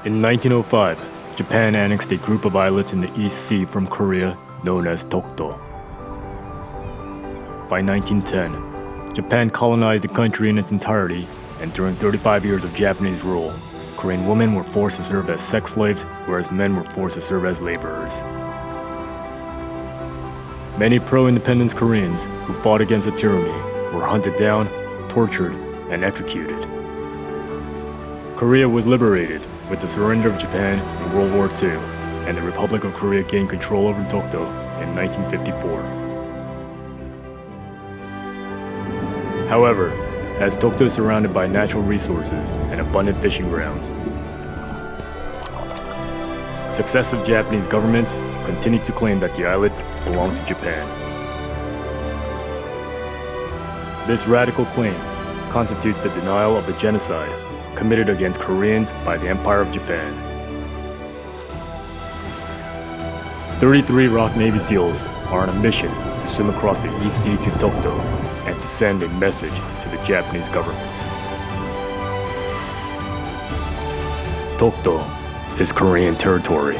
In 1905, Japan annexed a group of islets in the East Sea from Korea known as Dokdo. By 1910, Japan colonized the country in its entirety, and during 35 years of Japanese rule, Korean women were forced to serve as sex slaves, whereas men were forced to serve as laborers. Many pro-independence Koreans who fought against the tyranny were hunted down, tortured, and executed. Korea was liberated with the surrender of Japan in World War II, and the Republic of Korea gained control over Dokdo in 1954. However, as Dokdo is surrounded by natural resources and abundant fishing grounds, successive Japanese governments continued to claim that the islets belong to Japan. This radical claim constitutes the denial of the genocide committed against Koreans by the Empire of Japan. 33 ROK Navy SEALs are on a mission to swim across the East Sea to Dokdo and to send a message to the Japanese government. Dokdo is Korean territory.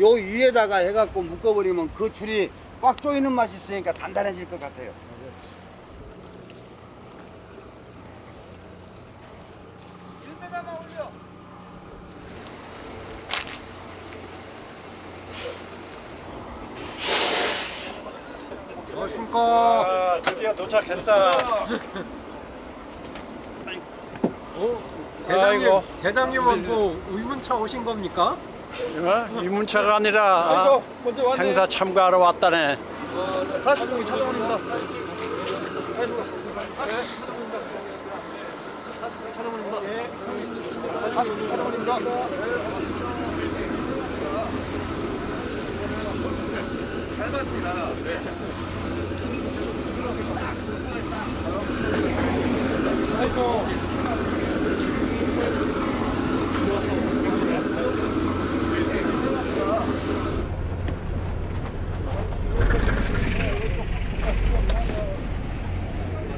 요 위에다가 해갖고 묶어버리면 그 줄이 꽉 조이는 맛이 있으니까 단단해질 것 같아요. 1m만 올려. 안녕하십니까. 아, 드디어 도착했다. 대장님은 또 의문차 오신 겁니까? 이문차가 아니라 행사 참가하러 왔다네. 40분이 차정원입니다. 40분이 차정원입니다. 40분이 차정원입니다. 잘 봤지 나. 아이고.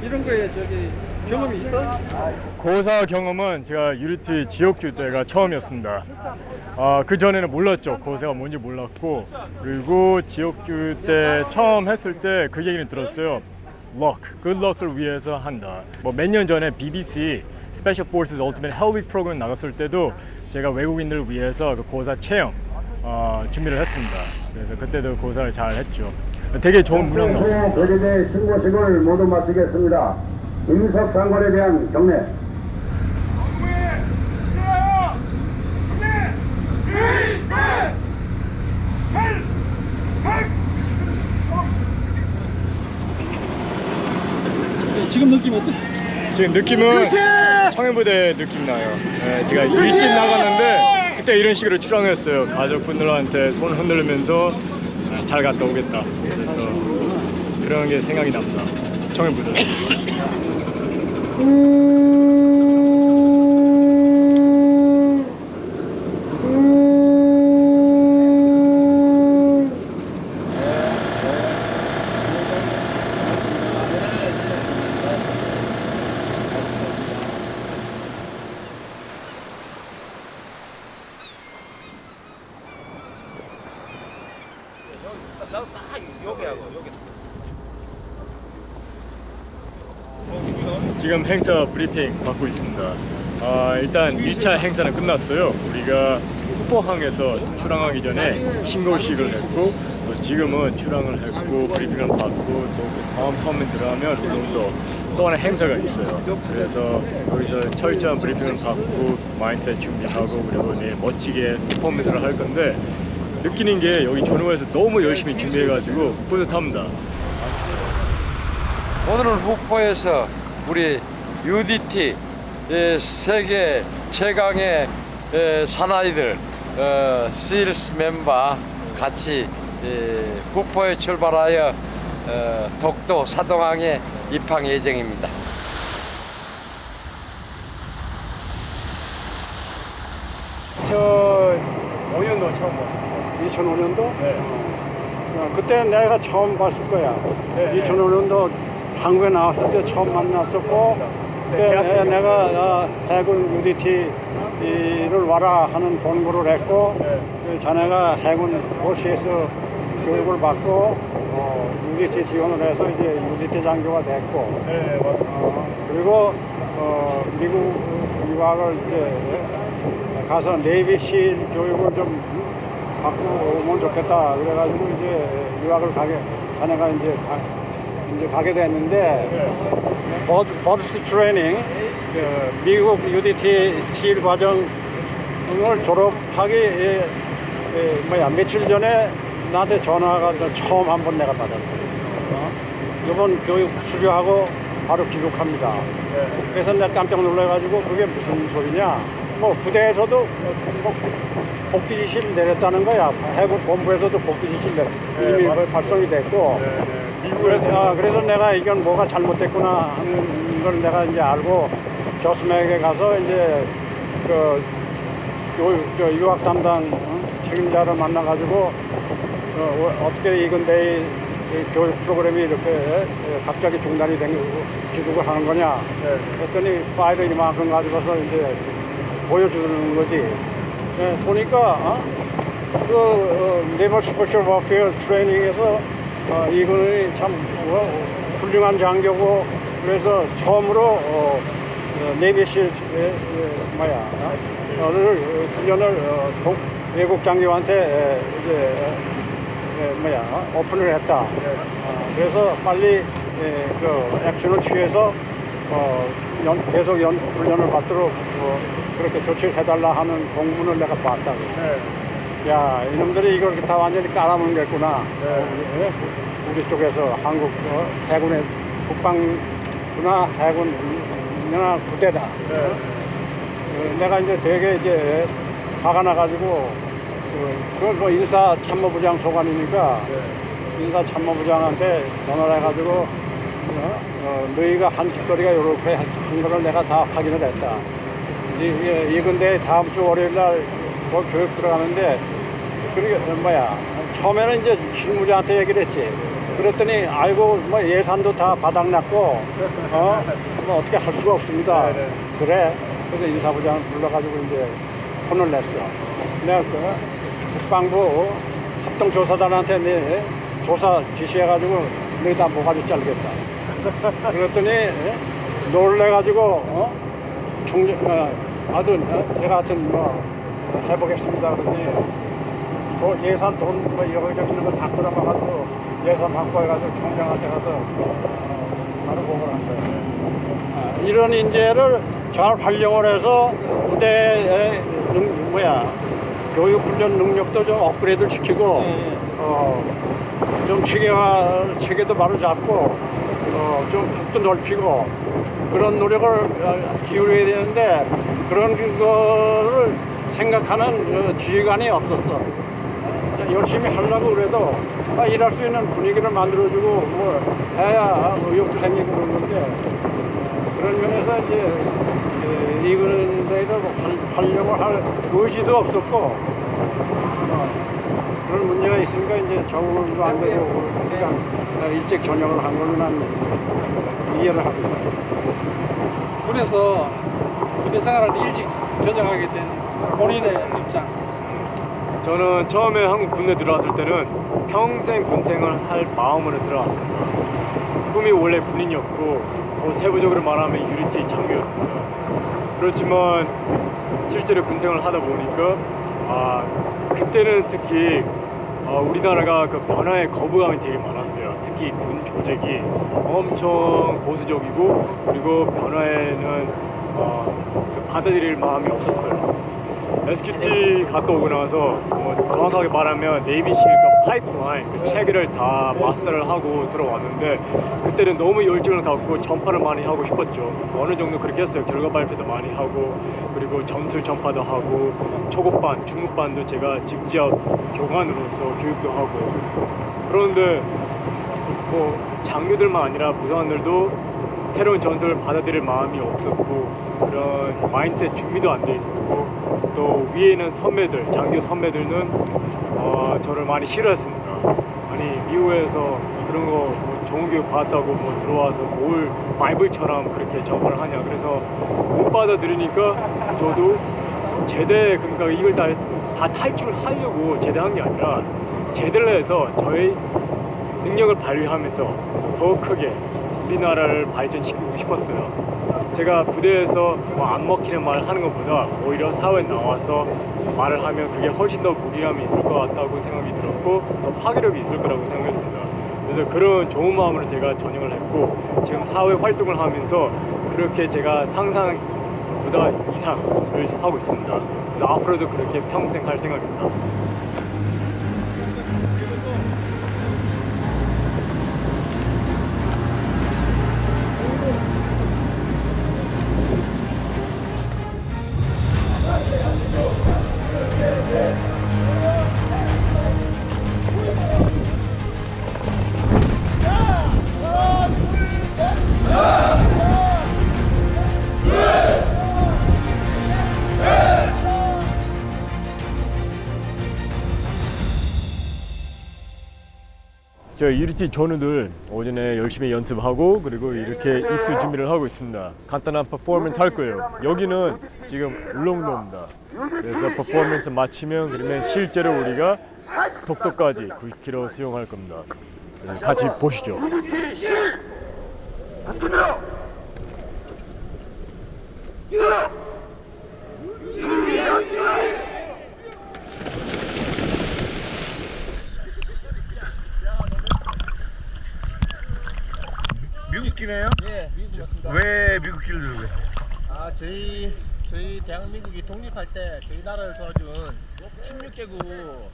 이런 거에 저기 경험이 있어? 고사 경험은 제가 유리티 지역주 때가 처음이었습니다. 그 전에는 몰랐죠. 고사가 뭔지 몰랐고, 그리고 지역주 때 처음 했을 때 그 얘기는 들었어요. luck, good luck을 위해서 한다. 뭐 몇 년 전에 BBC Special Forces Ultimate Hell 프로그램 나갔을 때도 제가 외국인들을 위해서 그 고사 체험 준비를 했습니다. 그래서 그때도 고사를 잘 했죠. 되게 좋은 문항 나왔습니다. 조직의 신고식을 모두 마치겠습니다. 임석 상관에 대한 경례. 지금 느낌 어때? 지금 느낌은 청해부대 느낌 나요. 네, 제가 일찍 나갔는데 그때 이런 식으로 출항했어요. 가족분들한테 손 흔들면서 잘 갔다 오겠다. 그래서 그런 게 생각이 납니다. 청해부대. 지금 행사 브리핑 받고 있습니다. 일단 1차 행사는 끝났어요. 우리가 후포항에서 출항하기 전에 신고식을 했고, 또 지금은 출항을 했고 브리핑을 받고, 또 그 다음 섬에 들어가면 우리도 또 하나 행사가 있어요. 그래서 여기서 철저한 브리핑을 받고 마인드셋 준비하고, 그리고 내일 멋지게 퍼포먼스를 할 건데, 느끼는 게 여기 전후에서 너무 열심히 준비해가지고 뿌듯합니다. 오늘은 후포에서 우리 UDT 세계 최강의 사나이들 SEALS 멤버 같이 후포에 출발하여 독도 사동항에 입항 예정입니다. 저 2005년도 처음 봤습니다. 2005년도? 네. 그때 내가 처음 봤을 거야. 네, 2005년도 한국에 나왔을 때 처음 만났었고, 네, 그때 내가 해군 UDT를 와라 하는 본고를 했고, 네. 그 자네가 해군 OCS 교육을 받고 UDT 지원을 해서 이제 UDT 장교가 됐고, 네, 맞습니다. 그리고 미국 유학을 이제 가서 네이비실 교육을 좀 받고 오면 좋겠다 그래가지고 이제 유학을 자네가 이제 가게 됐는데, 버스트 트레이닝 미국 UDT 실 과정을 졸업하기 며칠 전에 나한테 전화가 처음 한 번 내가 받았어요. 이번 교육 수료하고 바로 귀국합니다. 네. 그래서 내가 깜짝 놀라가지고 그게 무슨 소리냐. 뭐 부대에서도 뭐 복귀 지시를 내렸다는 거야. 해군 본부에서도 복귀 지시를 이미 맞습니다. 발송이 됐고. 네. 그래서 내가 이건 뭐가 잘못됐구나 하는 걸 내가 이제 알고 교수에게 가서 이제 그 유학 담당 책임자를 만나가지고 어떻게 이건데 교육 프로그램이 이렇게 갑자기 중단이 된 거고 귀국을 하는 거냐. 네. 그랬더니 파일을 이만큼 가져가서 이제 보여주는 거지. 보니까 네이버 스페셜 워페어 트레이닝에서 이분이 참 훌륭한 장교고, 그래서 처음으로 네이비실 훈련을 외국 장교한테 이제 오픈을 했다. 그래서 빨리 그 액션을 취해서 계속 훈련을 받도록 그렇게 조치를 해달라 하는 공문을 내가 봤다. 네. 야, 이놈들이 이걸 다 완전히 깔아먹겠구나. 네. 우리 쪽에서 한국 해군의 국방부나 해군이나 부대다. 네. 내가 이제 되게 이제 화가 나가지고 그 인사 참모부장 소관이니까 인사 참모부장한테 전화를 해가지고 너희가 한 짓거리가 이렇게 한 거를 내가 다 확인을 했다. 이건데 다음 주 월요일 날 뭐 교육 들어가는데, 그러니까 처음에는 이제 실무자한테 얘기를 했지. 그랬더니 아이고 뭐 예산도 다 바닥났고 뭐 어떻게 할 수가 없습니다. 네. 그래. 그래서 인사부장을 불러가지고 이제 혼을 냈어. 내가 국방부 합동조사단한테 내 조사 지시해가지고 너희 다 모가지 잘겠다. 그랬더니 놀래가지고 제가 하여튼 뭐 해보겠습니다. 그러더니 예산 돈 뭐 여기저기 있는 거 다 끌어가가지고 예산 확보해가지고 총장한테 가서 바로 보고를 한 거예요. 이런 인재를 잘 활용을 해서 부대의 교육훈련 능력도 좀 업그레이드 시키고 좀 체계도 바로 잡고 좀 폭도 넓히고 그런 노력을 기울여야 되는데, 그런 거를 생각하는 지휘관이 없었어. 열심히 하려고 그래도 일할 수 있는 분위기를 만들어주고 뭐 해야 의욕도 생기고 그런 건데, 그런 면에서 이제 이거는 데를 활용을 할 의지도 없었고 그런 문제가 있으니까 이제 적응도 안 되고, 그러니까 일찍 전역을 한 걸로 난 이해를 합니다. 그래서 부대 생활을 일찍 전역하게 된 본인의 입장. 저는 처음에 한국 군대 들어왔을 때는 평생 군생활 할 마음으로 들어왔습니다. 꿈이 원래 군인이었고, 더 세부적으로 말하면 UDT 장교였습니다. 그렇지만 실제로 군생활을 하다 보니까 그때는 특히 우리나라가 그 변화에 거부감이 되게 많았어요. 특히 군 조직이 엄청 보수적이고, 그리고 변화에는 받아들일 마음이 없었어요. SQT 갔다 오고 나서 정확하게 말하면 네이비실 파이프라인 그 체계를 다 마스터를 하고 들어왔는데, 그때는 너무 열정을 갖고 전파를 많이 하고 싶었죠. 어느 정도 그렇게 했어요. 결과 발표도 많이 하고, 그리고 전술 전파도 하고, 초급반, 중급반도 제가 직접 교관으로서 교육도 하고. 그런데 뭐 장교들만 아니라 부사관들도 새로운 전술을 받아들일 마음이 없었고, 그런 마인드셋 준비도 안 돼 있었고, 또 위에 있는 선배들, 장교 선배들은 저를 많이 싫어했습니다. 아니 미국에서 그런 거 뭐 좋은 교육 받았다고 뭐 들어와서 뭘 바이블처럼 그렇게 접근을 하냐. 그래서 못 받아들이니까 저도 제대, 그러니까 이걸 다 탈출하려고 제대한 게 아니라 제대를 해서 저의 능력을 발휘하면서 더 크게 우리나라를 발전시키고 싶었어요. 제가 부대에서 뭐 안 먹히는 말 하는 것보다 오히려 사회에 나와서 말을 하면 그게 훨씬 더 무리함이 있을 것 같다고 생각이 들었고 더 파괴력이 있을 거라고 생각했습니다. 그래서 그런 좋은 마음으로 제가 전역을 했고 지금 사회 활동을 하면서 그렇게 제가 상상보다 이상을 하고 있습니다. 그래서 앞으로도 그렇게 평생 할 생각입니다. 저 UDT 전우들 오전에 열심히 연습하고 그리고 이렇게 입수 준비를 하고 있습니다. 간단한 퍼포먼스 할 거예요. 여기는 지금 울릉도입니다. 그래서 퍼포먼스 마치면 그러면 실제로 우리가 독도까지 90km 수용할 겁니다. 같이 보시죠. 미국기네요? 예, 미국 맞습니다. 왜 미국기를 들고 계세요? 아, 저희 대한민국이 독립할 때 저희 나라를 도와준 16개국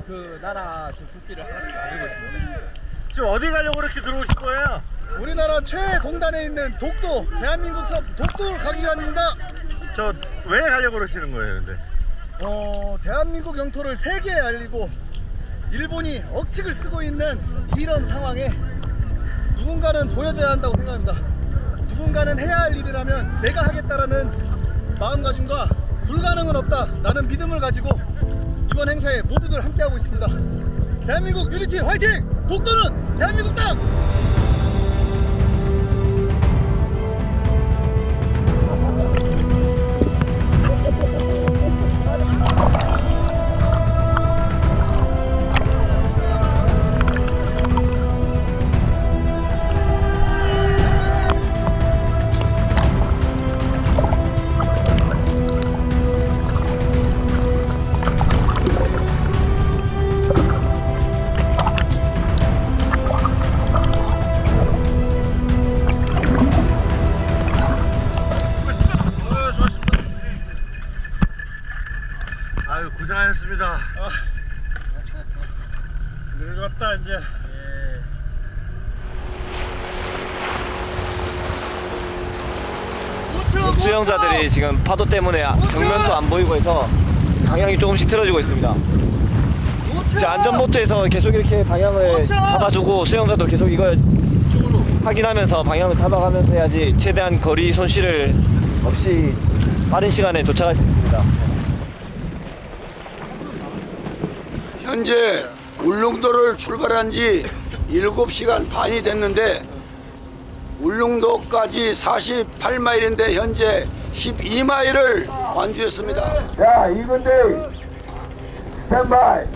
그 나라 저 국기를 하나씩 가지고 있습니다. 지금 어디 가려고 그렇게 들어오신 거예요? 우리나라 최동단에 있는 독도, 대한민국 독도를 가기 위함입니다. 저 왜 가려고 그러시는 거예요, 근데? 대한민국 영토를 세계에 알리고 일본이 억측을 쓰고 있는 이런 상황에 누군가는 보여줘야 한다고 생각합니다. 누군가는 해야 할 일이라면 내가 하겠다라는 마음가짐과 불가능은 없다라는 믿음을 가지고 이번 행사에 모두들 함께하고 있습니다. 대한민국 유니티 화이팅! 독도는 대한민국 땅! 아유, 고생하셨습니다. 늙었다, 이제. 수영자들이 지금 파도 때문에 정면도 안 보이고 해서 방향이 조금씩 틀어지고 있습니다. 이제 안전보트에서 계속 이렇게 방향을 잡아주고 수영자도 계속 이걸 확인하면서 방향을 잡아가면서 해야지 최대한 거리 손실을 없이 빠른 시간에 도착할 수 있습니다. 현재 울릉도를 출발한 지 7시간 반이 됐는데 울릉도까지 48마일인데 현재 12마일을 완주했습니다. 자, 이근대 스탠바이.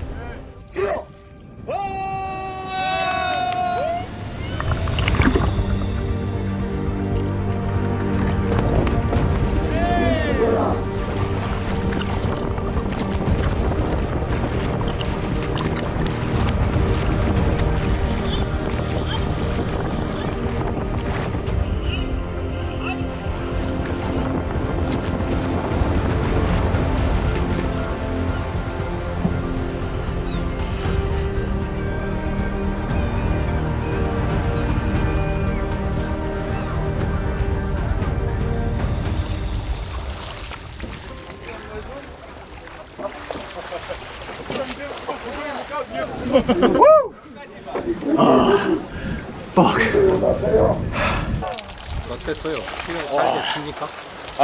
어땠어요? 시간 잘 됐습니까?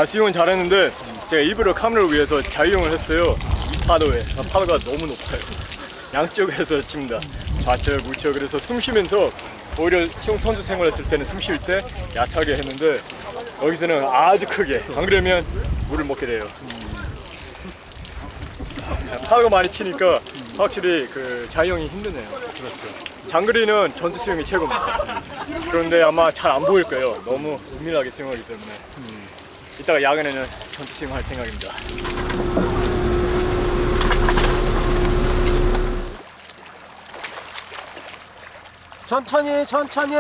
수영은 잘했는데 제가 일부러 카메라를 위해서 자유형을 했어요. 이 파도에. 파도가 너무 높아요. 양쪽에서 칩니다. 좌측, 우측. 그래서 숨 쉬면서 오히려 수영 선수 생활했을 때는 숨 쉴 때 얕하게 했는데 여기서는 아주 크게. 안 그러면 물을 먹게 돼요. 파도가 많이 치니까 확실히 그 자유형이 힘드네요. 장거리는 전투 수영이 최고입니다. 그런데 아마 잘 안 보일 거예요. 너무 은밀하게 수영하기 때문에. 이따가 야간에는 전투 수영할 생각입니다. 천천히 천천히.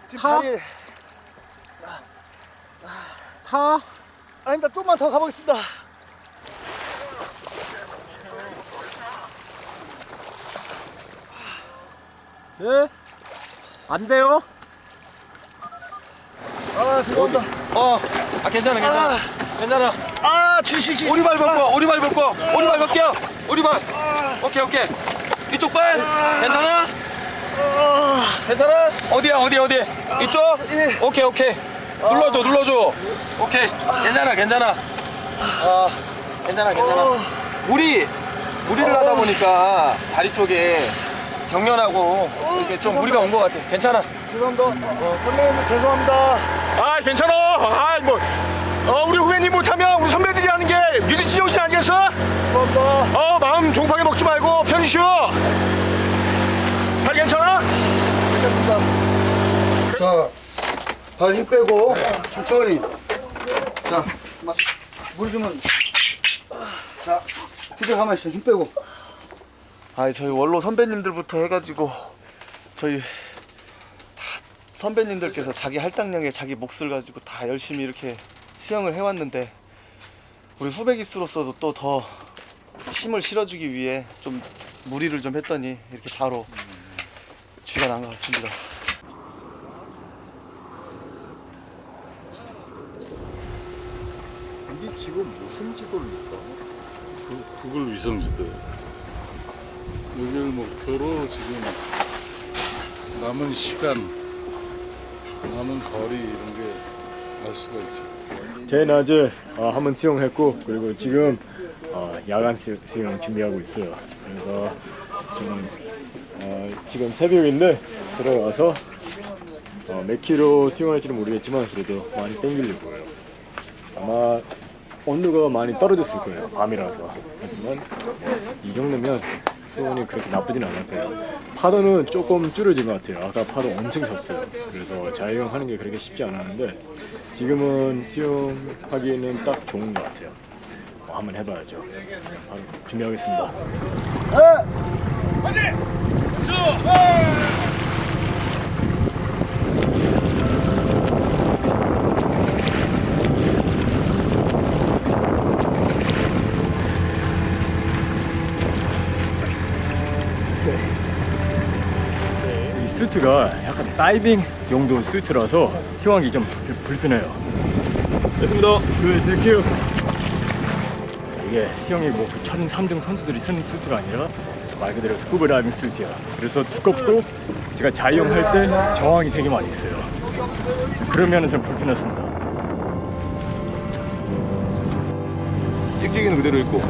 지금 다리 타. 아닙니다. 좀만 더 가보겠습니다. 예? 안 돼요? 죄송합니다. 괜찮아. 괜찮아. 쉬. 오리발 벗고, 오리발 벗겨. 오리발. 오케이. 이쪽 발. 괜찮아? 괜찮아? 어디야? 이쪽? 오케이. 눌러줘. 오케이. 괜찮아. 괜찮아. 무리를 하다 보니까 다리 쪽에 경련하고 이렇게 좀 무리가 온 것 같아. 괜찮아. 죄송합니다. 선배님 죄송합니다. 괜찮아. 우리 후배님 못하면 우리 선배들이 하는 게 유디치 정신 아니겠어? 죄송합니다. 마음 종파게 먹지 말고 편히 쉬어. 발 괜찮아? 괜찮습니다. 자, 발 힘 빼고 천천히. 자, 물 주면. 자, 그대 가만히 있어. 힘 빼고. 저희 원로 선배님들부터 해가지고 저희 다 선배님들께서 자기 할당량에 자기 몫을 가지고 다 열심히 이렇게 수영을 해왔는데 우리 후배 기수로서도 또 더 힘을 실어주기 위해 좀 무리를 좀 했더니 이렇게 바로 쥐가 난 것 같습니다. 이게 지금 무슨 지도입니까? 구글 위성지도. 여기를 목표로 지금 남은 시간, 남은 거리 이런 게 알 수가 있죠. 대낮에 한번 수영했고 그리고 지금 야간 수영 준비하고 있어요. 그래서 지금 새벽인데 들어와서 몇 킬로 수영할지는 모르겠지만 그래도 많이 땡기려고요. 아마 온도가 많이 떨어졌을 거예요. 밤이라서. 하지만 이 정도면 수온이 그렇게 나쁘진 않았대요. 파도는 조금 줄어진 것 같아요. 아까 파도 엄청 쳤어요. 그래서 자유형 하는 게 그렇게 쉽지 않았는데 지금은 수영하기에는 딱 좋은 것 같아요. 한번 해봐야죠. 바로 준비하겠습니다. 이 수트가 약간 다이빙 용도 수트라서 수영하기 좀 불편해요. 됐습니다. 땡큐. 이게 수영이 뭐 3등 선수들이 쓰는 수트가 아니라 말 그대로 스쿠버 다이빙 수트야. 그래서 두껍고 제가 자유형 할 때 저항이 되게 많이 있어요. 그런 면에서 불편했습니다. 찍찍이는 그대로 있고.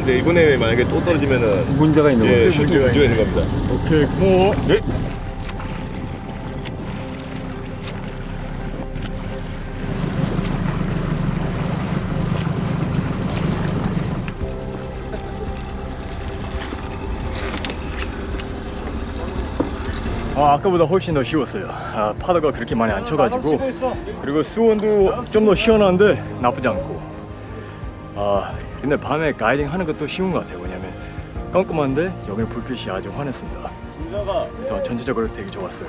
근데 이번에 만약에 또 떨어지면은 문제가 있는 거죠? 문제가 있는 겁니다. 오케이, 고마워. 네. 아까보다 훨씬 더 쉬웠어요. 파도가 그렇게 많이 안 쳐가지고 그리고 수온도 좀 더 시원한데 나쁘지 않고 근데 밤에 가이딩 하는 것도 쉬운 것 같아요. 왜냐면 깜깜한데 여기는 불빛이 아주 환했습니다. 그래서 전체적으로 되게 좋았어요.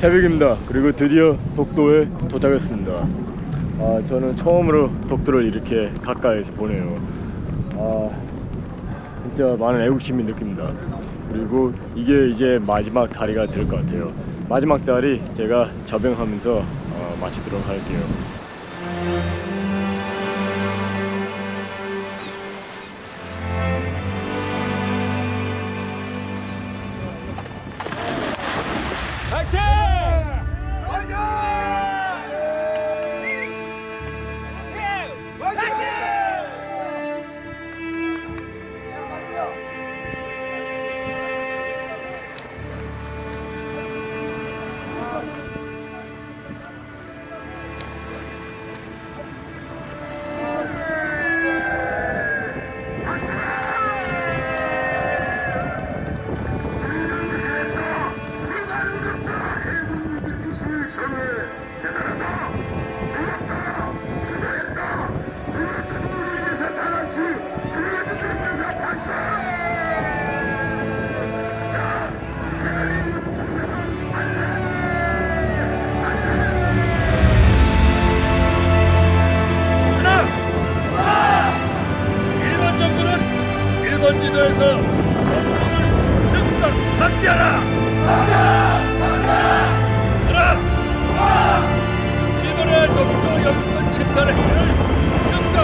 새벽입니다. 그리고 드디어 독도에 도착했습니다. 저는 처음으로 독도를 이렇게 가까이에서 보네요. 진짜 많은 애국심이 느낍니다. 그리고 이게 이제 마지막 다리가 될 것 같아요. 마지막 다리 제가 접영하면서 마치도록 할게요. 일본 정부는 일본 지도에서 독도를 즉각 삭제하라! 일본의 독도 영권 침탈 행위를 즉각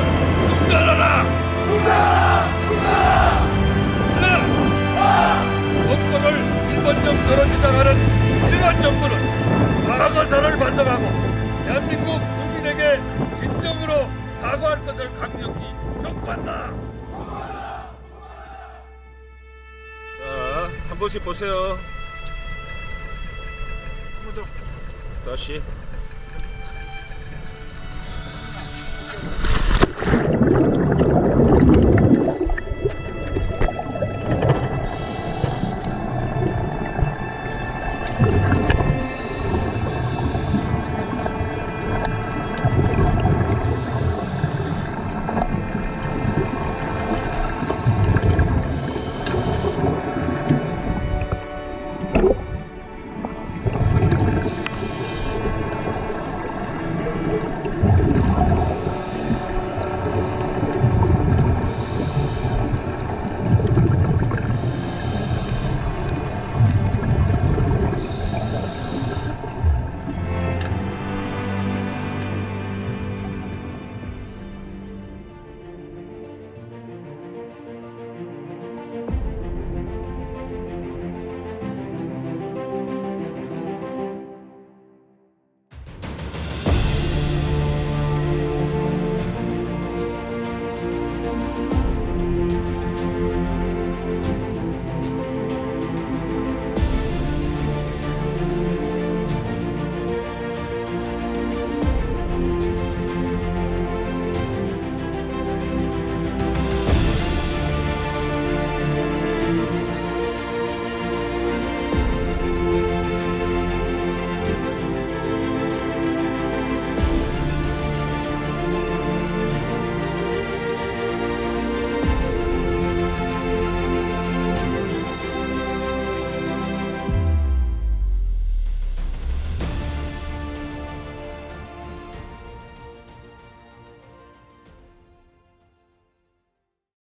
중단하라! 독도를 일본 정부로 주장하는 일본 정부는 과거사를 반성하고 대한민국 국민에게 진정으로 사과할 것을 강력히 촉구한다. 자, 한 번씩 보세요. 한 번 더. 다시.